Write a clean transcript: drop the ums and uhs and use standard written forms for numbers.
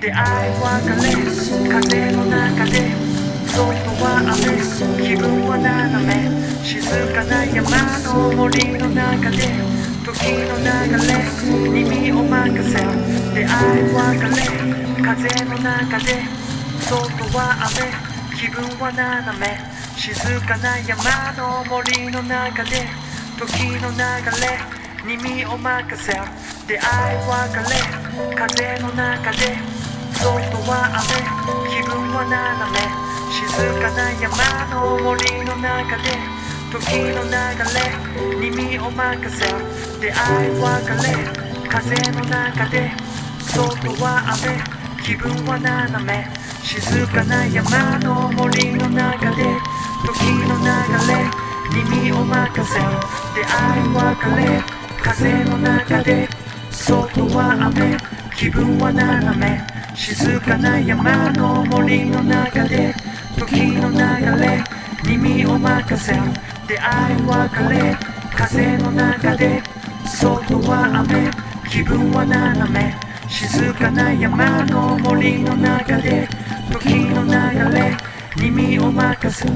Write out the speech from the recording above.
出会い別れ風の中で外は雨気分は斜め静かな山の森の中で時の流れに身を任せ出会い別れ風の中で外は雨気分は斜め静かな山の森の中で時の流れに身を任せ出会い別れ風の中で外は雨気分は斜め静かな山の森の中で時の流れに身を任せ出会い別れ風の中で外は雨気分は斜め静かな山の森の中で時の流れに身を任せ出会い別れ風の中で外は雨気分は斜め静かな山の森の中で時の流れに身を任せ出会い別れ風の中で外は雨気分は斜め静かな山の森の中で時の流れに身を任せ